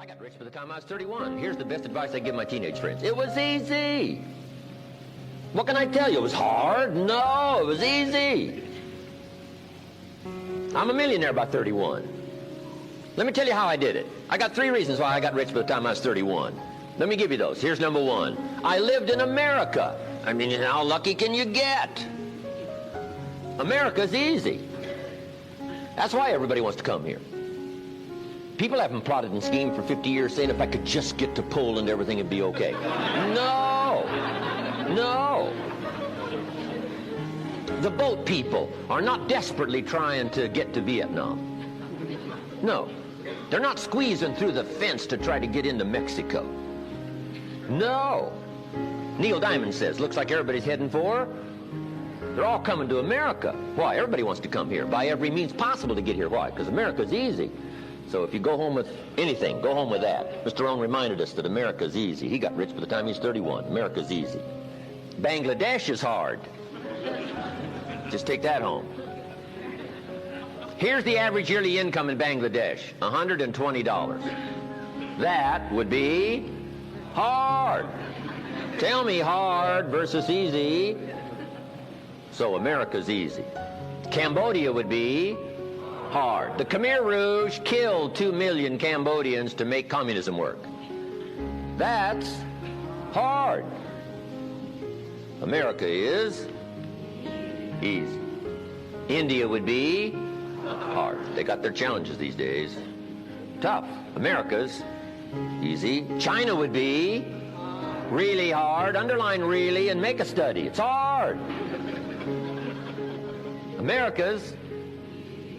I got rich by the time I was 31. Here's the best advice I give my teenage friends. It was easy. What can I tell you? It was hard? No, it was easy. I'm a millionaire by 31. Let me tell you how I did it. I got 3 reasons why I got rich by the time I was 31. Let me give you those. Here's number 1. I lived in America. I mean, how lucky can you get? America's easy. That's why everybody wants to come here. People haven't plotted and schemed for 50 years saying if I could just get to Poland, everything would be okay. No. No. The boat people are not desperately trying to get to Vietnam. No. They're not squeezing through the fence to try to get into Mexico. No. Neil Diamond says, looks like everybody's heading for. They're all coming to America. Why? Everybody wants to come here by every means possible to get here. Why? Because America's easy. So if you go home with anything, go home with that. Mr. Rohn reminded us that America's easy. He got rich by the time he was 31. America's easy. Bangladesh is hard. Just take that home. Here's the average yearly income in Bangladesh, $120. That would be hard. Tell me hard versus easy. So America's easy. Cambodia would be hard. The Khmer Rouge killed 2 million Cambodians to make communism work. That's hard. America is easy. India would be hard. They got their challenges these days. Tough. America's easy. China would be really hard. Underline really and make a study. It's hard. America's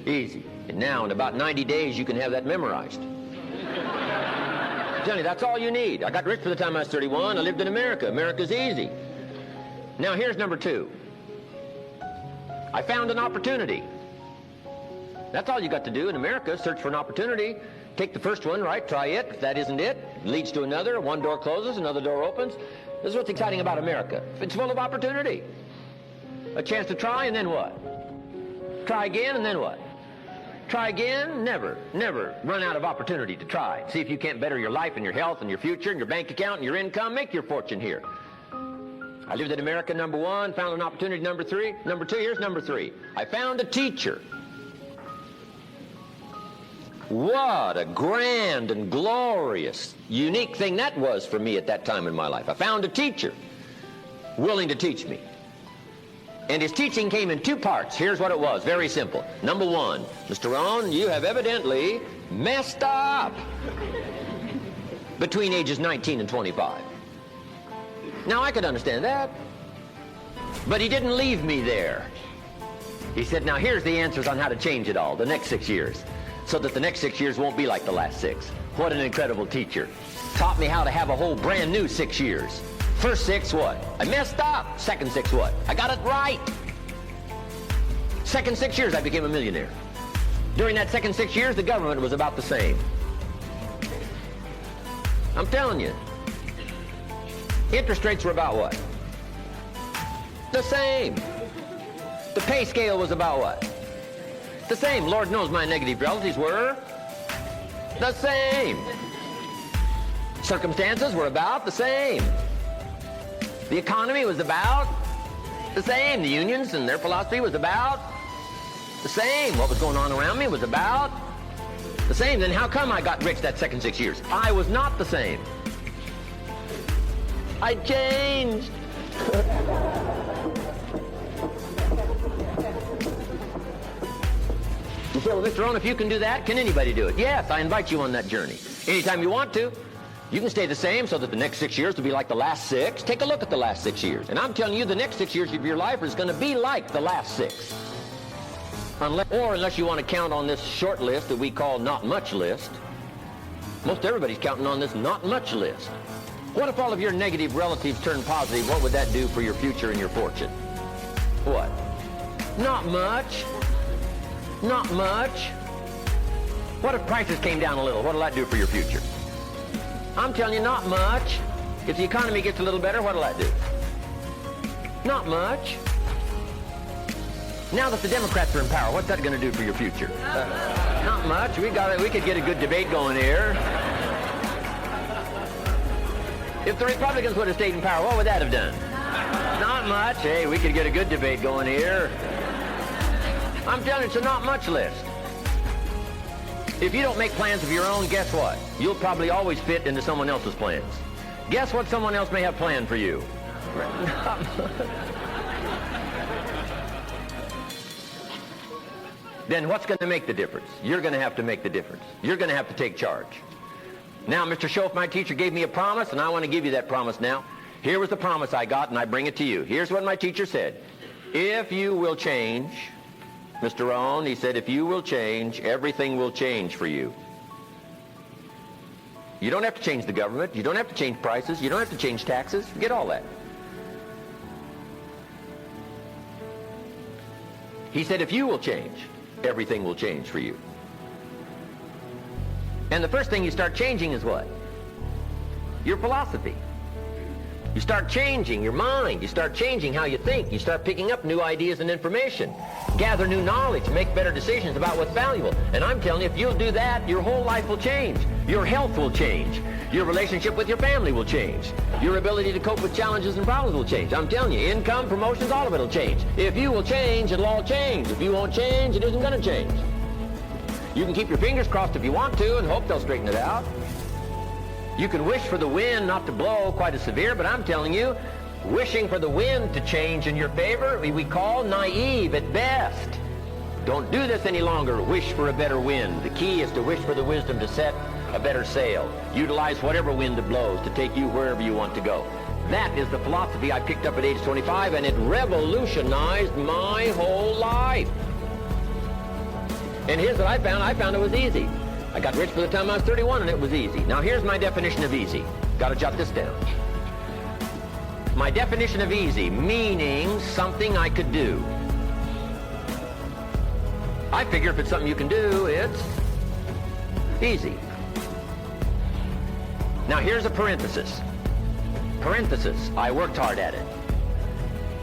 easy. And now in about 90 days you can have that memorized. I'm telling you, that's all you need. I got rich by the time I was 31. I lived in America. America's easy. Now here's number 2. I found an opportunity. That's all you got to do in America, search for an opportunity. Take the first one, right? Try it. If that isn't it, leads to another. One door closes, another door opens. This is what's exciting about America. It's full of opportunity. A chance to try, and then what? Try again, and then what? Try again, never run out of opportunity to try. See if you can't better your life and your health and your future and your bank account and your income. Make your fortune here. I lived in America, number 1, found an opportunity, number 3. Number 2, here's number 3. I found a teacher. What a grand and glorious, unique thing that was for me at that time in my life. I found a teacher willing to teach me. And his teaching came in 2 parts. Here's what it was, very simple. Number 1, Mr. Rohn, you have evidently messed up between ages 19 and 25. Now, I could understand that, but he didn't leave me there. He said, now here's the answers on how to change it all, the next 6 years, so that the next 6 years won't be like the last 6. What an incredible teacher. Taught me how to have a whole brand new 6 years. First 6, what? I messed up. Second 6, what? I got it right. Second 6 years, I became a millionaire. During that second 6 years, the government was about the same. I'm telling you. Interest rates were about what? The same. The pay scale was about what? The same. Lord knows my negative relatives were the same. Circumstances were about the same. The economy was about the same. The unions and their philosophy was about the same. What was going on around me was about the same. Then how come I got rich that second 6 years? I was not the same. I changed. You say, well, Mr. Rohn, if you can do that, can anybody do it? Yes, I invite you on that journey. Anytime you want to. You can stay the same so that the next 6 years will be like the last 6. Take a look at the last 6 years. And I'm telling you, the next 6 years of your life is going to be like the last 6. Unless you want to count on this short list that we call not much list. Most everybody's counting on this not much list. What if all of your negative relatives turn positive? What would that do for your future and your fortune? What? Not much. Not much. What if prices came down a little? What will that do for your future? I'm telling you, not much. If the economy gets a little better, what will that do? Not much. Now that the Democrats are in power, what's that going to do for your future? Not much. We could get a good debate going here. If the Republicans would have stayed in power, what would that have done? Not much. Hey, we could get a good debate going here. I'm telling you, it's a not much list. If you don't make plans of your own, guess what? You'll probably always fit into someone else's plans. Guess what someone else may have planned for you? Then what's going to make the difference? You're going to have to make the difference. You're going to have to take charge. Now, Mr. Schoaf, my teacher, gave me a promise, and I want to give you that promise now. Here was the promise I got, and I bring it to you. Here's what my teacher said. If you will change, Mr. Rohn, he said, if you will change, everything will change for you. You don't have to change the government. You don't have to change prices. You don't have to change taxes. Forget all that. He said, if you will change, everything will change for you. And the first thing you start changing is what? Your philosophy. You start changing your mind. You start changing how you think. You start picking up new ideas and information. Gather new knowledge. Make better decisions about what's valuable. And I'm telling you, if you'll do that, your whole life will change. Your health will change. Your relationship with your family will change. Your ability to cope with challenges and problems will change. I'm telling you, income, promotions, all of it will change. If you will change, it'll all change. If you won't change, it isn't going to change. You can keep your fingers crossed if you want to and hope they'll straighten it out. You can wish for the wind not to blow quite as severe, but I'm telling you, wishing for the wind to change in your favor, we call naive at best. Don't do this any longer. Wish for a better wind. The key is to wish for the wisdom to set a better sail. Utilize whatever wind it blows to take you wherever you want to go. That is the philosophy I picked up at age 25, and it revolutionized my whole life. And here's what I found. I found it was easy. I got rich by the time I was 31, and it was easy. Now, here's my definition of easy. Got to jot this down. My definition of easy, meaning something I could do. I figure if it's something you can do, it's easy. Now, here's a parenthesis. Parenthesis, I worked hard at it.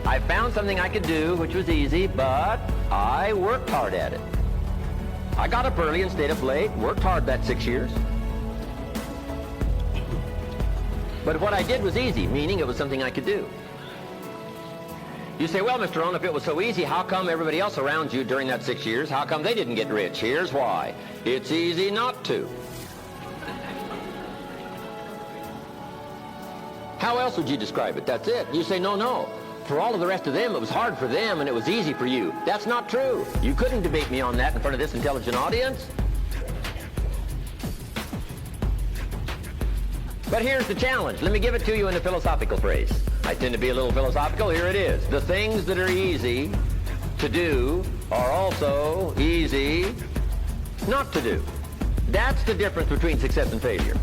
I found something I could do, which was easy, but I worked hard at it. I got up early and stayed up late, worked hard that 6 years. But what I did was easy, meaning it was something I could do. You say, well, Mr. Rohn, if it was so easy, how come everybody else around you during that 6 years, how come they didn't get rich? Here's why. It's easy not to. How else would you describe it? That's it. You say, no. For all of the rest of them, it was hard for them and it was easy for you. That's not true. You couldn't debate me on that in front of this intelligent audience. But here's the challenge. Let me give it to you in a philosophical phrase. I tend to be a little philosophical. Here it is. The things that are easy to do are also easy not to do. That's the difference between success and failure.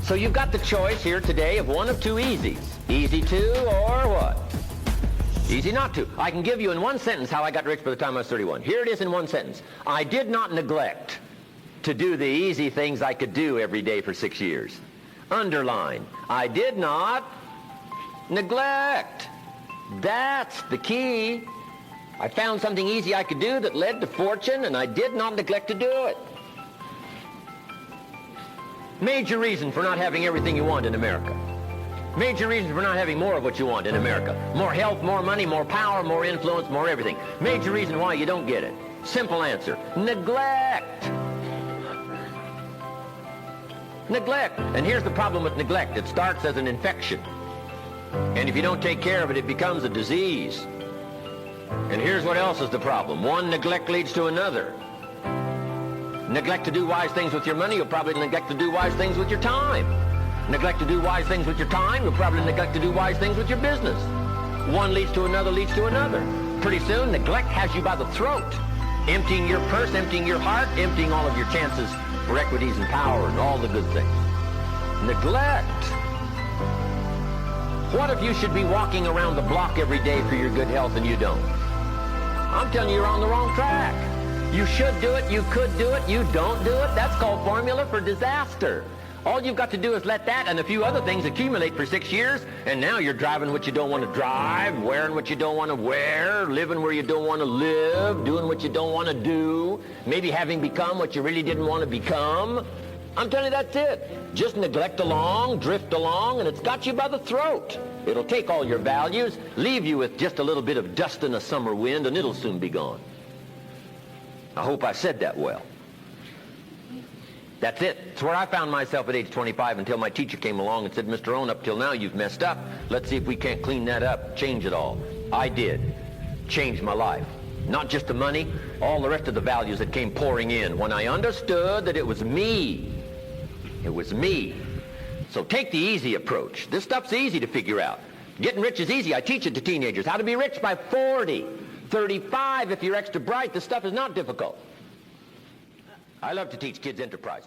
So you've got the choice here today of one of two easies. Easy to or what? Easy not to. I can give you in one sentence how I got rich by the time I was 31. Here it is in one sentence. I did not neglect to do the easy things I could do every day for 6 years. Underline. I did not neglect. That's the key. I found something easy I could do that led to fortune, and I did not neglect to do it. Major reason for not having everything you want in America. Major reason for not having more of what you want in America. More health, more money, more power, more influence, more everything. Major reason why you don't get it. Simple answer. Neglect. Neglect. And here's the problem with neglect. It starts as an infection. And if you don't take care of it, it becomes a disease. And here's what else is the problem. One neglect leads to another. Neglect to do wise things with your money, you'll probably neglect to do wise things with your time. Neglect to do wise things with your time, you'll probably neglect to do wise things with your business. One leads to another, leads to another. Pretty soon, neglect has you by the throat, emptying your purse, emptying your heart, emptying all of your chances for equities and power and all the good things. Neglect. What if you should be walking around the block every day for your good health and you don't? I'm telling you, you're on the wrong track. You should do it, you could do it, you don't do it. That's called formula for disaster. All you've got to do is let that and a few other things accumulate for 6 years, and now you're driving what you don't want to drive, wearing what you don't want to wear, living where you don't want to live, doing what you don't want to do, maybe having become what you really didn't want to become. I'm telling you, that's it. Just neglect along, drift along, and it's got you by the throat. It'll take all your values, leave you with just a little bit of dust in a summer wind, and it'll soon be gone. I hope I said that well. That's it. It's where I found myself at age 25 until my teacher came along and said, Mr. Rohn, up till now you've messed up. Let's see if we can't clean that up, change it all. I did. Changed my life. Not just the money, all the rest of the values that came pouring in when I understood that it was me. It was me. So take the easy approach. This stuff's easy to figure out. Getting rich is easy. I teach it to teenagers. How to be rich by 40, 35 if you're extra bright. This stuff is not difficult. I love to teach kids enterprise.